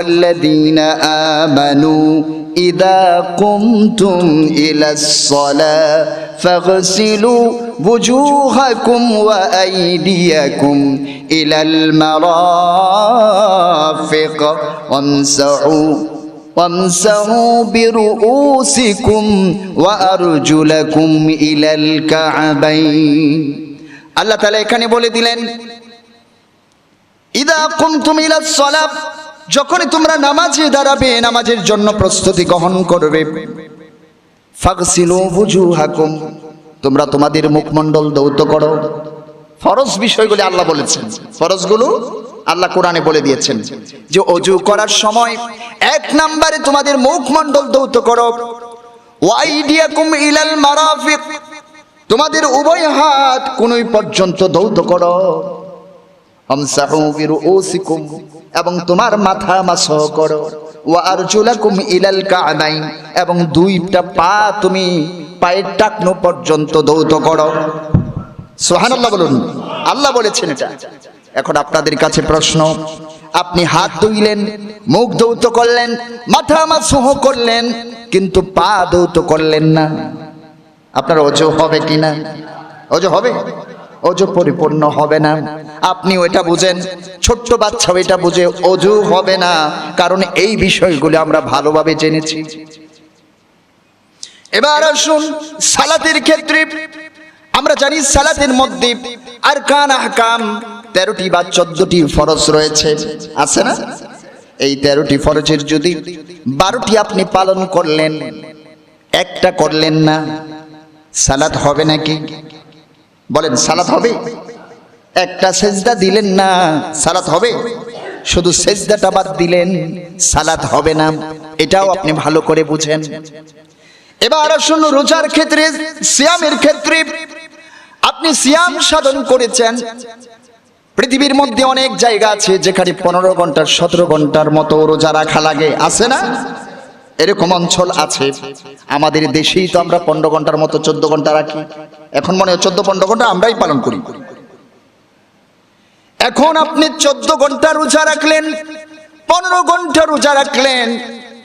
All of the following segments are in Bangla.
الذين آمنوا إذا قمتم إلى الصلاة فاغسلوا وجوهكم وأيديكم إلى المرافق وامسحوا برؤوسكم وأرجلكم إلى الكعبين আল্লাহ তাআলা এখানে বলে দিলেন ইদা কুমতুম ইলাস সালাত, যখনই তোমরা নামাজে দাঁড়াবে, নামাজের জন্য প্রস্তুতি গ্রহণ করবে, ফাগসিলু বুজুহাকুম, তোমরা তোমাদের মুখমণ্ডল ধৌত করো। ফরজ বিষয়গুলো আল্লাহ বলেছেন, ফরজগুলো আল্লাহ কোরআনে বলে দিয়েছেন যে ওযু করার সময় এক নম্বরে তোমাদের মুখমণ্ডল ধৌত করো। ওয়াইদিয়াকুম ইলাল মারাফিক, তোমাদের উভয় হাত কোনই পর্যন্ত ধৌত করো। আমসাহু বিরুউসিকুম, এবং তোমার মাথা মাসহ করো। ওয়া আরজুলাকুম ইলাল কা'বাইন, এবং দুইটা পা তুমি পায়ের টাকনো পর্যন্ত ধৌত করো। সুবহানাল্লাহ বলুন, আল্লাহ বলেছেন এটা। এখন আপনাদের কাছে প্রশ্ন, আপনি হাত ধুইলেন, মুখ ধৌত করলেন, মাথা মাসহ করলেন, কিন্তু পা ধৌত করলেন না, আপনার ওযু হবে কিনা? ওযু হবে? ওযু পরিপূর্ণ হবে না। আপনি ওইটা বুঝেন, ছোট্ট বাচ্চাও এটা বুঝে ওযু হবে না, কারণ এই বিষয়গুলো আমরা ভালোভাবে জেনেছি। এবার আসুন সালাতের ক্ষেত্রে, আমরা জানি সালাতের মধ্যে আরকান আহকাম 13টি বা 14টি ফরজ রয়েছে, আছে না? এই 13টি ফরজের যদি 12টি আপনি পালন করলেন, একটা করলেন না, সালাত হবে নাকি? বলেন, সালাত হবে? একটা সেজদা দিলেন না, সালাত হবে? শুধু সেজদাটা বাদ দিলেন, সালাত হবে না। এটাও আপনি ভালো করে বুঝেন। এবার আসুন রোজার ক্ষেত্রে, সিয়ামের ক্ষেত্রে, আপনি সিয়াম সাধন করেছেন। পৃথিবীর মধ্যে অনেক জায়গা আছে যেখানে 15 ঘন্টা 17 ঘন্টার মতো রোজা রাখা লাগে, আছে না? এরকম অঞ্চল আছে। আমাদের দেশেই তো আমরা 15 ঘন্টার মতো 14 ঘন্টা রাখি। এখন মনে হয় 14-15 ঘন্টা আমরাই পালন করি। এখন আপনি 14 ঘন্টা রোজা রাখলেন, 15 ঘন্টা রোজা রাখলেন,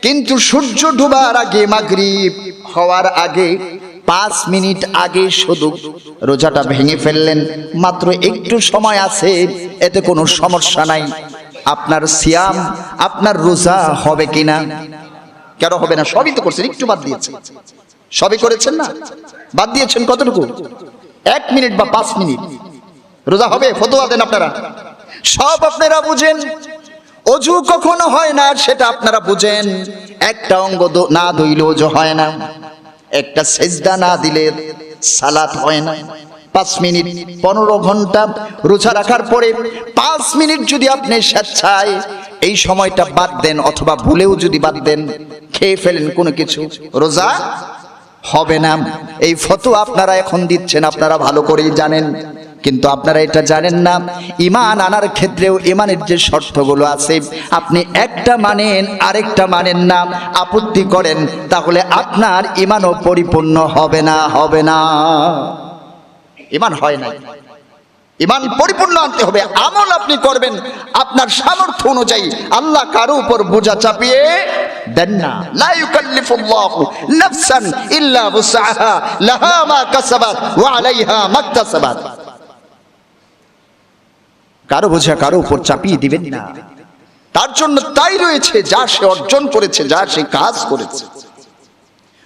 কিন্তু সূর্য ডুবার আগে, মাগরিব হওয়ার আগে 5 মিনিট আগে শুধু রোজাটা ভেঙে ফেললেন। মাত্র একটু সময় আছে, এতে কোনো সমস্যা নাই। আপনার সিয়াম, আপনার রোজা হবে কিনা? কেন হবে না? সবই তো করছেন, একটু বাদ দিয়েছেন। সবই করেছেন না, বাদ দিয়েছেন কতটুকু? 1 মিনিট বা 5 মিনিট। রোজা হবে? ফতোয়া দেন আপনারা, সব আপনারা বুঝেন। ওযু কখনো হয় না সেটা আপনারা বুঝেন। একটা অঙ্গ না ধুইলে ওযু হয় না, একটা সেজদা না দিলে সালাত হয় না। 5 মিনিট 15 ঘন্টা রোজা রাখার পরে 5 মিনিট যদি আপনি স্বেচ্ছায় এই সময়টা বাদ দেন, অথবা ভুলেও যদি বাদ দেন, খেয়ে ফেলেন কোনো কিছু, রোজা হবে না। এই ফতোয়া আপনারা এখন দিচ্ছেন, আপনারা ভালো করেই জানেন, কিন্তু আপনারা এটা জানেন না ঈমান আনার ক্ষেত্রেও ঈমানের যে শর্তগুলো আছে, আপনি একটা মানেন আরেকটা মানেন না, আপত্তি করেন, তাহলে আপনার ঈমানও পরিপূর্ণ হবে না, হবে না। ঈমান হয় না, ঈমান পরিপূর্ণ আনতে হবে। আমল আপনি করবেন আপনার সামর্থ্য অনুযায়ী, আল্লাহ কারো উপর বোঝা চাপিয়ে দেন না। লা ইউকাল্লিফুল্লাহু নাফসান ইল্লা উসআহা লাহা মা কাসাবাত ওয়া আলাইহা মাকতাসাবাত। কারো বোঝা কারো উপর চাপিয়ে দিবেন না, তার জন্য তাই রয়েছে যা সে অর্জন করেছে, যা সে কাজ করেছে।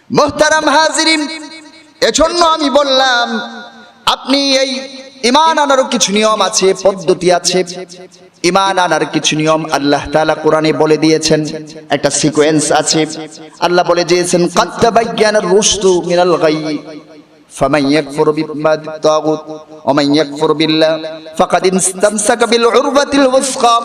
মুহতারাম হাজিরিন, এজন্য আমি বললাম আপনি এই ঈমান আনারও কিছু নিয়ম আছে, পদ্ধতি আছে। ঈমান আনার কিছু নিয়ম আল্লাহ তাআলা কোরআনে বলে দিয়েছেন, একটা সিকোয়েন্স আছে। আল্লাহ বলে দিয়েছেন, কাদ তাবায়্যানার রুশদু মিনাল গায়য়ি ফামান ইয়াকফুর বিত-তাগুত ওয়া মান ইয়াকফুর বিল্লাহ ফাকাদ ইসতামসাকা বিল উরওয়াতিল ওয়াসকা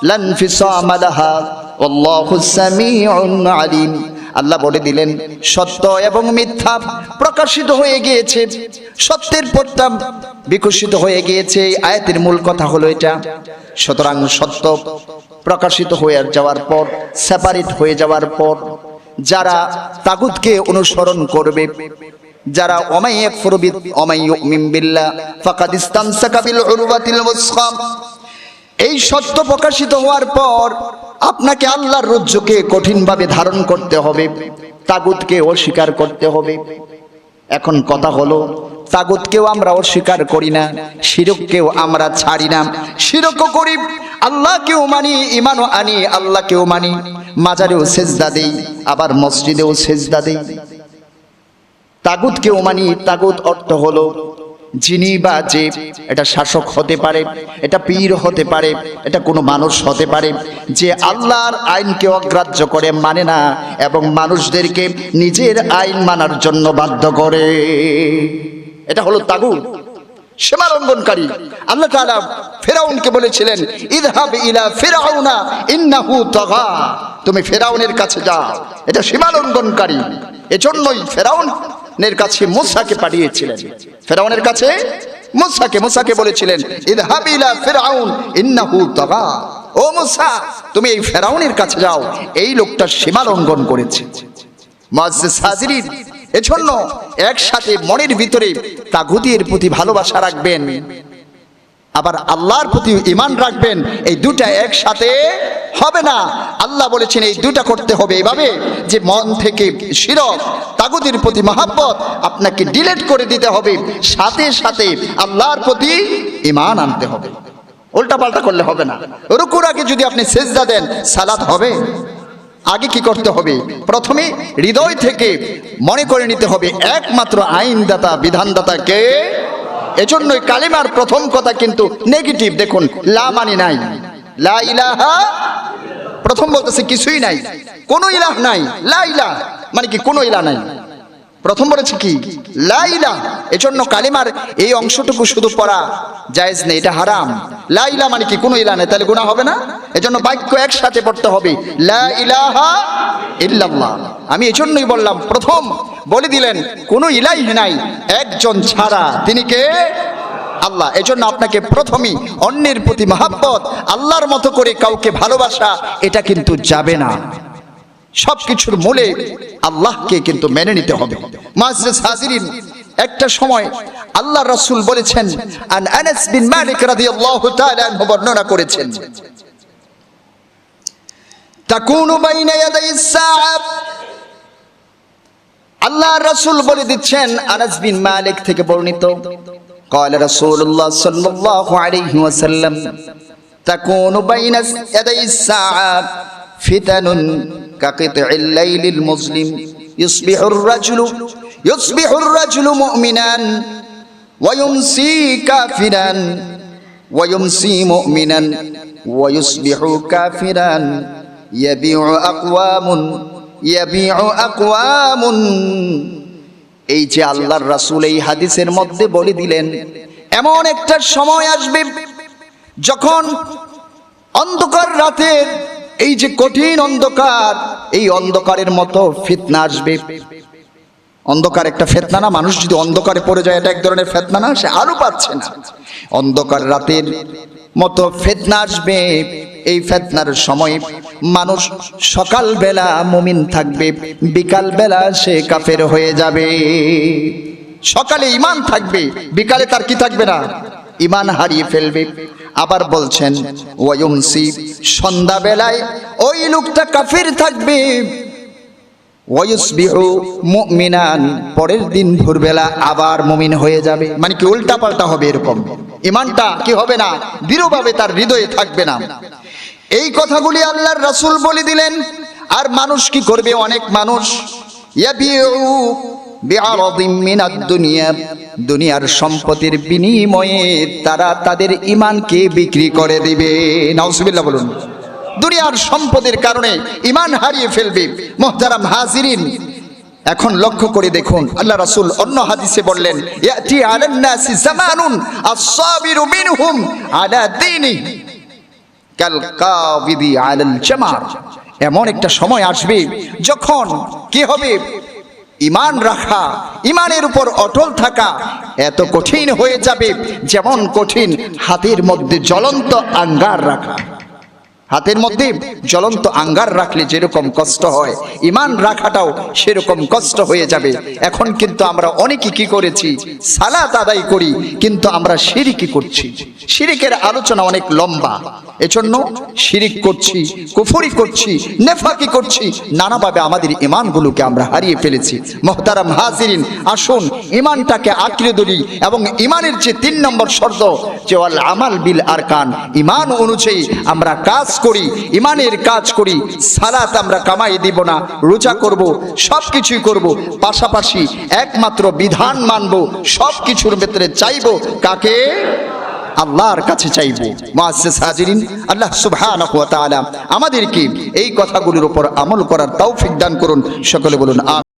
লা ইনফিসামা লাহা ওয়াল্লাহু সামিউন আলিম। আল্লাহ বলে দিলেন, সত্য এবং মিথ্যা প্রকাশিত হয়ে গিয়েছে, সত্যের পথটা বিকশিত হয়ে গিয়েছে। আয়াতের মূল কথা হলো এটা। সুতরাং সত্য প্রকাশিত হয়ে যাওয়ার পর, সেপারেট হয়ে যাওয়ার পর, যারা তাগুতকে অনুসরণ করবে, যারা ওমাই ইয়াকফুর ওমাই ইউমিন বিল্লাহ ফাকাদ ইসতামসাকা বিল উরওয়াতিল ওয়াসকা, এই সত্য প্রকাশিত হওয়ার পর আপনাকে আল্লাহর রজ্জুকে কঠিনভাবে ধারণ করতে হবে, তাগুতকে অস্বীকার করতে হবে। এখন কথা হলো, তাগুতকেও আমরা অস্বীকার করি না, শিরককেও আমরা ছাড়ি না। শিরকও করি, আল্লাহকেও মানি, ঈমানও আনি, আল্লাহকেও মানি, মাজারেও সেজদা দেই, আবার মসজিদেও সেজদা দেই। তাগুতকেও মানি। তাগুত অর্থ হলো যিনি বা যে, এটা শাসক হতে পারে, এটা পীর হতে পারে, এটা কোনো মানুষ হতে পারে, যে আল্লাহর আইনকে অগ্রাহ্য করে, মানে না এবং মানুষদেরকে নিজের আইন মানার জন্য বাধ্য করে, এটা হলো তাগুত, সীমা লঙ্ঘনকারী। আল্লাহ তাআলা ফিরআউনকে বলেছিলেন, ইযহাব ইলা ফিরআউনা ইন্নাহু তাগা, তুমি ফিরআউনের কাছে যাও, এটা সীমা লঙ্ঘনকারী। এজন্যই ফিরআউনের কাছে মূসাকে পাঠিয়েছিলেন, ফিরআউনের কাছে মূসাকে বলেছিলেন, ইযহাব ইলা ফিরআউন ইন্নাহু তাগা, ও মূসা তুমি এই ফিরআউনের কাছে যাও, এই লোকটা সীমা লঙ্ঘন করেছে। মুআজ্জিজ হাজিরিন, এজন্য একসাথে মনের ভিতরে তাগুতের প্রতি ভালোবাসা রাখবেন, আবার আল্লাহর প্রতি ঈমান রাখবেন। এই দুটা একসাথে হবে না। আল্লাহ বলেছেন এই দুটা করতে হবে এইভাবে যে মন থেকে শিরক, তাগুতের প্রতি মহব্বত আপনাকে ডিলিট করে দিতে হবে, সাথে সাথে আল্লাহর প্রতি ঈমান আনতে হবে। উল্টা পাল্টা করলে হবে না। রুকুর আগে যদি আপনি সিজদা দেন, সালাত হবে? আগে কি করতে হবে? প্রথমে হৃদয় থেকে মনে করে নিতে হবে একমাত্র আইনদাতা, বিধানদাতাকে। এজন্যই কালিমার প্রথম কথা কিন্তু নেগেটিভ। দেখুন, লা মানে নাই, লা ইলাহা, প্রথম বলতেছে কিছুই নাই, কোনো ইলাহ নাই। লা ইলাহ মানে কি? কোনো ইলাহ নাই। প্রথম বলেছে কি? লা ইলাহ। এজন্য কালিমার এই অংশটুকু শুধু পড়া জায়েজ নেই, এটা হারাম। লা ইলাহ মানে কি? কোনো ইলাহ নেই, তাহলে গুনাহ হবে না? এজন্য বাক্য একসাথে পড়তে হবে, লা ইলাহা ইল্লাল্লাহ। আমি এজন্যই বললাম, প্রথম বলে দিলেন কোনো ইলাহ নাই একজন ছাড়া, তিনি কে? আল্লাহ। এজন্য আপনাকে প্রথমেই অন্যের প্রতি মহব্বত, আল্লাহর মতো করে কাউকে ভালোবাসা, এটা কিন্তু যাবে না। সবকিছুর মূলে আল্লাহকে কিন্তু মেনে নিতে হবে। মুআজ্জিজ হাজিরিন, একটা সময় আল্লাহর রাসূল বলেছেন, আন আনাস বিন মালিক রাদিয়াল্লাহু তাআলা আনহু বর্ণনা করেছেন, তাকুনু বাইনা ইয়াদাইস সাআ, আল্লাহর রাসূল বলে দিচ্ছেন, আনাস বিন মালিক থেকে বর্ণিত, قال رسول الله صلى الله عليه وسلم تكون بين يدي الساعة فتن كقطع الليل المظلم يصبح الرجل مؤمنا ويمسي كافرا ويمسي مؤمنا ويصبح كافرا يبيع أقوام। এই যে আল্লাহর রাসূল এই হাদিসের মধ্যে বলে দিলেন, এমন একটা সময় আসবে যখন অন্ধকার রাতের এই যে কঠিন অন্ধকার, এই অন্ধকারের মতো ফিতনা আসবে। অন্ধকার একটা ফিতনা না? মানুষ যদি অন্ধকারে পড়ে যায়, এটা এক ধরনের ফিতনা না? সে আলো পাচ্ছে না। অন্ধকার রাতের মতো ফিতনা আসবে। এই ফিতনার সময় মানুষ সকালবেলা মুমিন থাকবে, বিকাল বেলা সে কাফের হয়ে যাবে। সকালে ঈমান থাকবে, বিকালে তার কি থাকবে না? ঈমান হারিয়ে ফেলবে। আবার বলছেন ওয়ায়ুমসি, সন্ধ্যাবেলায় ওই লোকটা কাফের থাকবে, ওয়ায়ুসবিহু মুমিনান, পরের দিন ভোরবেলা আবার মুমিন হয়ে যাবে। মানে কি? উল্টা পাল্টা হবে। এরকম ঈমানটা কি হবে না? দৃঢ়ভাবে তার হৃদয়ে থাকবে না। এই কথাগুলি আল্লাহর রাসূল বলে দিলেন। আর মানুষ কি করবে? অনেক মানুষ ইয়াবিউ বিআরাদিম মিনাদ দুনিয়া, দুনিয়ার সম্পদের বিনিময়ে তারা তাদের ঈমানকে বিক্রি করে দিবে। নাউজুবিল্লাহ বলুন। দুনিয়ার সম্পদের কারণে ঈমান হারিয়ে ফেলবে। মুহতারাম হাজিরিন, এখন লক্ষ্য করে দেখুন, আল্লাহ রাসূল অন্য হাদিসে বললেন, ইয়াতি আলান নাসি জামানুন আস-সাবিরু মিনহুম আলা দীনি কাল কাবিদি আলাল জামার। এমন একটা সময় আসবে যখন কি হবে? ঈমান রাখা, ঈমানের উপর অটল থাকা এত কঠিন হয়ে যাবে যেমন কঠিন হাতের মধ্যে জ্বলন্ত আঙ্গার রাখা। হাতের মধ্যে জ্বলন্ত আঙ্গার রাখলে যেরকম কষ্ট হয়, ঈমান রাখাটাও সেরকম কষ্ট হয়ে যাবে। এখন কিন্তু আমরা অনেকে কি করেছি, সালাত আদায় করি কিন্তু আমরা শিরকি করছি। শিরিকের আলোচনা অনেক লম্বা, এজন্য শিরিক করছি, কুফরি করছি, নেফাকি করছি, নানাভাবে আমাদের ঈমানগুলোকে আমরা হারিয়ে ফেলেছি। মুহতারাম হাজিরিন, আসুন ঈমানটাকে আঁকড়ে ধরি এবং ঈমানের যে 3 নম্বর শর্ত যে ওয়াল আমাল বিল আরকান, ঈমান অনুযায়ী আমরা কাজ করি, ঈমানের কাজ করি। সালাত আমরা কামাই দিব না, রোজা করব, সব কিছুই করব, পাশাপাশি একমাত্র বিধান মানব, সব কিছুর ভেতরে চাইবো কাকে? আল্লাহর কাছে চাইবো। মুআজ্জিজ হাজিরিন, আল্লাহ সুবহানাহু ওয়া তাআলা আমাদেরকে এই কথাগুলোর উপর আমল করার তৌফিক দান করুন। সকলে বলুন আমিন।